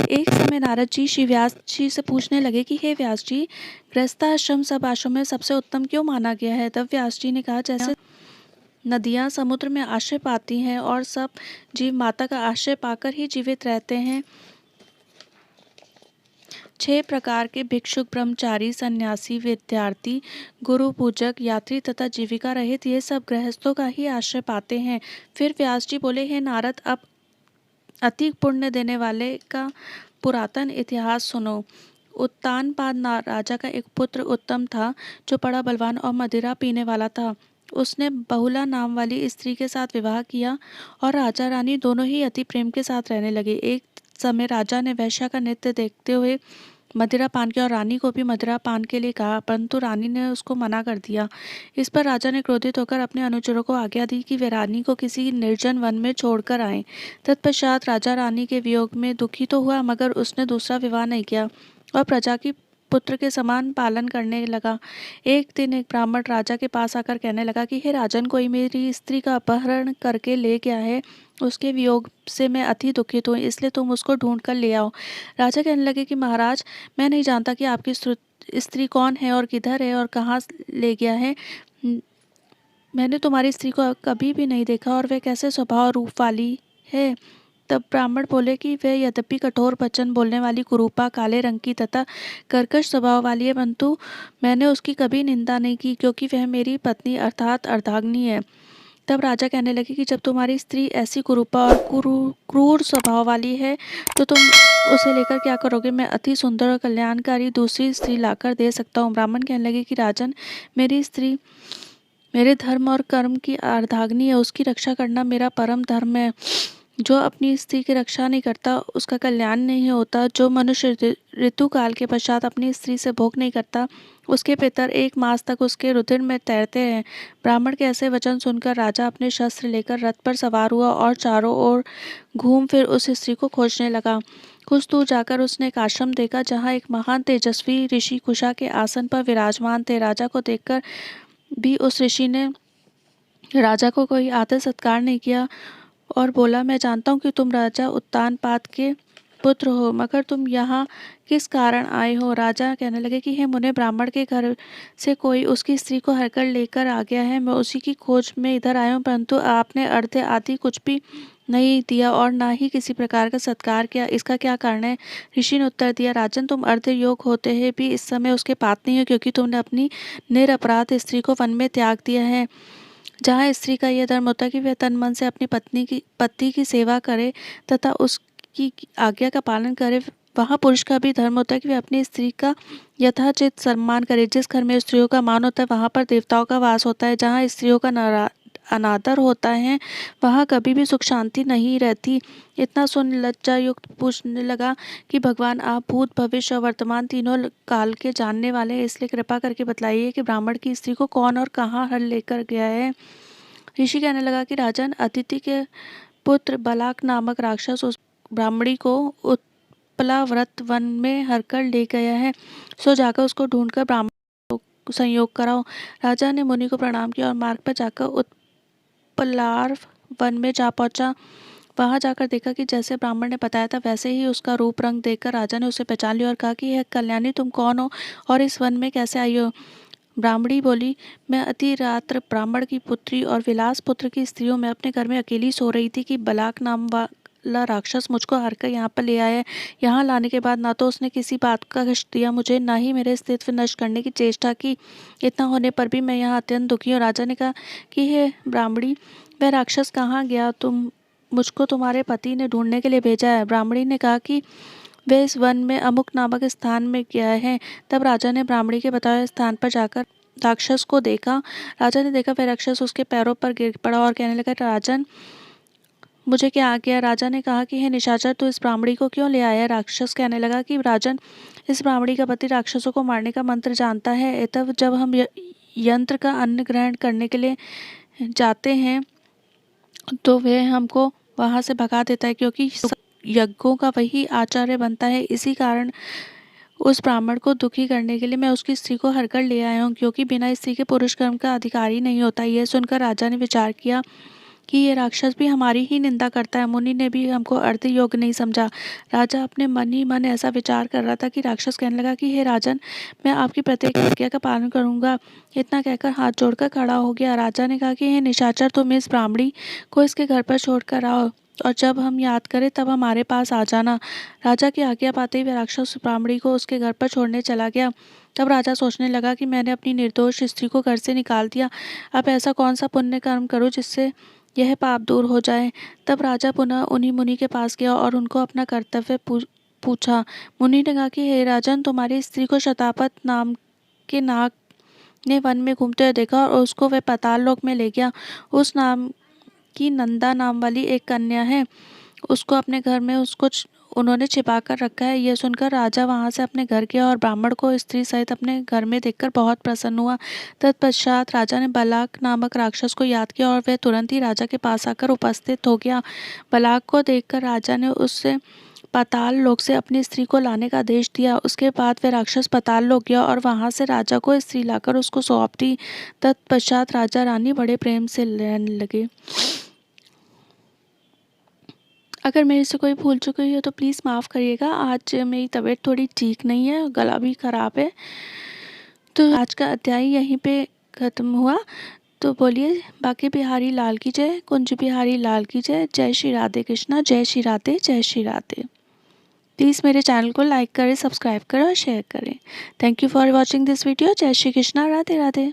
एक समय नारद जी श्री व्यास जी से पूछने लगे कि हे व्यास जी, गृहस्थाश्रम सब आश्रम में सबसे उत्तम क्यों माना गया है? तब व्यास जी ने कहा, जैसे नदियाँ समुद्र में आश्रय पाती हैं और सब जीव माता का आश्रय पाकर ही जीवित रहते हैं, 6 प्रकार के भिक्षुक, ब्रह्मचारी, सन्यासी, विद्यार्थी, गुरु पूजक, यात्री तथा जीविका रहित ये सब गृहस्थों का ही आश्रय पाते हैं। फिर व्यास जी बोले, हे नारद, अब अति पुण्य देने वाले का पुरातन इतिहास सुनो। उत्तानपाद राजा का एक पुत्र उत्तम था, जो बड़ा बलवान और मदिरा पीने वाला था। उसने बहुला नाम वाली स्त्री के साथ विवाह किया और राजा रानी दोनों ही अति प्रेम के साथ रहने लगे। एक समय राजा ने वेश्या का नृत्य देखते हुए मदिरा पान की और रानी को भी मदिरा पान के लिए कहा, परंतु रानी ने उसको मना कर दिया। इस पर राजा ने क्रोधित होकर अपने अनुचरों को आज्ञा दी कि वे रानी को किसी निर्जन वन में छोड़कर आएं। तत्पश्चात राजा रानी के वियोग में दुखी तो हुआ, मगर उसने दूसरा विवाह नहीं किया और प्रजा की पुत्र के समान पालन करने लगा। एक दिन एक ब्राह्मण राजा के पास आकर कहने लगा कि हे राजन, कोई मेरी स्त्री का अपहरण करके ले गया है। उसके वियोग से मैं अति दुखित हूँ, इसलिए तुम उसको ढूंढ कर ले आओ। राजा कहने लगे कि महाराज, मैं नहीं जानता कि आपकी स्त्री कौन है और किधर है और कहाँ ले गया है। मैंने तुम्हारी स्त्री को कभी भी नहीं देखा और वह कैसे स्वभाव रूप वाली है। तब ब्राह्मण बोले कि वह यद्यपि कठोर वचन बोलने वाली, कुरूपा, काले रंग की तथा कर्कश स्वभाव वाली है, परंतु मैंने उसकी कभी निंदा नहीं की, क्योंकि वह मेरी पत्नी अर्थात अर्धांगिनी है। तब राजा कहने लगे कि जब तुम्हारी स्त्री ऐसी कुरूपा और क्रूर स्वभाव वाली है, तो तुम उसे लेकर क्या करोगे? मैं अति सुंदर और कल्याणकारी दूसरी स्त्री लाकर दे सकता हूँ। ब्राह्मण कहने लगे कि राजन, मेरी स्त्री मेरे धर्म और कर्म की अर्धांगिनी है, उसकी रक्षा करना मेरा परम धर्म है। जो अपनी स्त्री की रक्षा नहीं करता, उसका कल्याण नहीं होता। जो मनुष्य ऋतु काल के पश्चात अपनी स्त्री से भोग नहीं करता, उसके पितर 1 मास तक उसके रुधिर में तैरते हैं। ब्राह्मण के ऐसे वचन सुनकर राजा अपने शस्त्र लेकर रथ पर सवार हुआ और चारों ओर घूम फिर उस स्त्री को खोजने लगा। कुछ दूर जाकर उसने एक आश्रम देखा, जहाँ एक महान तेजस्वी ऋषि कुशा के आसन पर विराजमान थे। राजा को देखकर भी उस ऋषि ने राजा को कोई आदर सत्कार नहीं किया और बोला, मैं जानता हूँ कि तुम राजा उत्तानपाद के पुत्र हो, मगर तुम यहाँ किस कारण आए हो? राजा कहने लगे कि हे मुने, ब्राह्मण के घर से कोई उसकी स्त्री को हरकर लेकर आ गया है। मैं उसी की खोज में इधर आया हूँ, परंतु आपने अर्घ्य आदि कुछ भी नहीं दिया और ना ही किसी प्रकार का सत्कार किया। इसका क्या कारण है? ऋषि ने उत्तर दिया, राजन, तुम अर्घ्य योग होते हैं भी इस समय उसके पात नहीं हो, क्योंकि तुमने अपनी निरपराध स्त्री को वन में त्याग दिया है। जहाँ स्त्री का यह धर्म होता है कि वह तन मन से अपनी पति की सेवा करे तथा उसकी आज्ञा का पालन करे, वहाँ पुरुष का भी धर्म होता है कि वह अपनी स्त्री का यथाचित सम्मान करे। जिस घर में स्त्रियों का मान होता है, वहाँ पर देवताओं का वास होता है। जहाँ स्त्रियों का अनादर होता है, वहाँ कभी भी सुख शांति नहीं रहती। इतना सुन लज्जा युक्त पूछने लगा कि भगवान, आप भूत, भविष्य और वर्तमान तीनों काल के जानने वाले हैं, इसलिए कृपा करके बतलाइए कि ब्राह्मण की स्त्री को कौन और कहाँ हर लेकर गया है। ऋषि कहने लगा कि राजन, अदिति के पुत्र बलाक नामक राक्षस उस ब्राह्मणी को उत्पलाव्रत वन में हरकर ले गया है। सो जाकर उसको ढूंढकर ब्राह्मण संयोग कराओ। राजा ने मुनि को प्रणाम किया और मार्ग पर जाकर उत्पलाव वन में जा पहुंचा। वहां जाकर देखा कि जैसे ब्राह्मण ने बताया था, वैसे ही उसका रूप रंग देखकर राजा ने उसे पहचान लिया और कहा कि यह कल्याणी, तुम कौन हो और इस वन में कैसे आई हो? ब्राह्मणी बोली, मैं अति रात्र ब्राह्मण की पुत्री और विलास पुत्र की स्त्रियों में अपने घर में अकेली सो रही थी कि बलाक नाम वाला राक्षस मुझको हरकर यहाँ पर ले आया है। यहाँ लाने के बाद ना तो उसने किसी बात का कष्ट दिया मुझे, ना ही मेरे अस्तित्व नष्ट करने की चेष्टा की। इतना होने पर भी मैं यहाँ अत्यंत दुखी हूँ। राजा ने कहा कि हे ब्राह्मणी, वह राक्षस कहाँ गया? मुझको तुम्हारे पति ने ढूंढने के लिए भेजा है। ब्राह्मणी ने कहा कि वे इस वन में अमुक नामक स्थान में गया है। तब राजा ने ब्राह्मणी के बताए स्थान पर जाकर राक्षस को देखा। राजा ने देखा वह राक्षस उसके पैरों पर गिर पड़ा और कहने लगा, राजन, मुझे क्या आ गया? राजा ने कहा कि हे निशाचर, तू इस ब्राह्मणी को क्यों ले आया? राक्षस कहने लगा कि राजन, इस ब्राह्मणी का पति राक्षसों को मारने का मंत्र जानता है। तब जब हम यंत्र का अन्न ग्रहण करने के लिए जाते हैं, तो वह हमको वहाँ से भगा देता है, क्योंकि यज्ञों का वही आचार्य बनता है। इसी कारण उस ब्राह्मण को दुखी करने के लिए मैं उसकी स्त्री को हरकर ले आया हूँ, क्योंकि बिना स्त्री के पुरुष कर्म का अधिकारी नहीं होता। यह सुनकर राजा ने विचार किया कि ये राक्षस भी हमारी ही निंदा करता है। मुनि ने भी हमको अर्थ योग्य नहीं समझा। राजा अपने मन ही मन ऐसा विचार कर रहा था कि राक्षस कहने लगा कि हे राजन, मैं आपकी प्रत्येक आज्ञा का पालन करूंगा। इतना कहकर हाथ जोड़कर खड़ा हो गया। राजा ने कहा कि हे निशाचर, तुम इस ब्राह्मणी को इसके घर पर छोड़कर आओ और जब हम याद करें तब हमारे पास आ जाना। राजा की आज्ञा पाते ही वह राक्षस ब्राह्मणी को उसके घर पर छोड़ने चला गया। तब राजा सोचने लगा कि मैंने अपनी निर्दोष स्त्री को घर से निकाल दिया, अब ऐसा कौन सा पुण्य कर्म करूं जिससे यह पाप दूर हो जाए। तब राजा पुनः उन्हीं मुनि के पास गया और उनको अपना कर्तव्य पूछा। मुनि ने कहा कि हे राजन, तुम्हारी स्त्री को शतापत नाम के नाग ने वन में घूमते हुए देखा और उसको वह पाताल लोक में ले गया। उस नाम की नंदा नाम वाली एक कन्या है, उसको अपने घर में उन्होंने छिपा कर रखा है। यह सुनकर राजा वहां से अपने घर गया और ब्राह्मण को स्त्री सहित अपने घर में देखकर बहुत प्रसन्न हुआ। तत्पश्चात राजा ने बलाक नामक राक्षस को याद किया और वह तुरंत ही राजा के पास आकर उपस्थित हो गया। बलाक को देखकर राजा ने उससे पाताल लोक से अपनी स्त्री को लाने का आदेश दिया। उसके बाद वह राक्षस पाताल लोक गया और वहां से राजा को स्त्री लाकर उसको सौंप दी। तत्पश्चात राजा रानी बड़े प्रेम से रहने लगे। अगर मेरे से कोई भूल चुकी हो तो प्लीज़ माफ़ करिएगा। आज मेरी तबीयत थोड़ी ठीक नहीं है, गला भी ख़राब है। तो आज का अध्याय यहीं पे ख़त्म हुआ। तो बोलिए बाके बिहारी लाल की जय, कुंज बिहारी लाल की जय। जय श्री राधे कृष्णा, जय श्री राधे, जय श्री राधे। प्लीज़ मेरे चैनल को लाइक करें, सब्सक्राइब करें और शेयर करें। Thank you for watching this video. जय श्री कृष्णा, राधे राधे।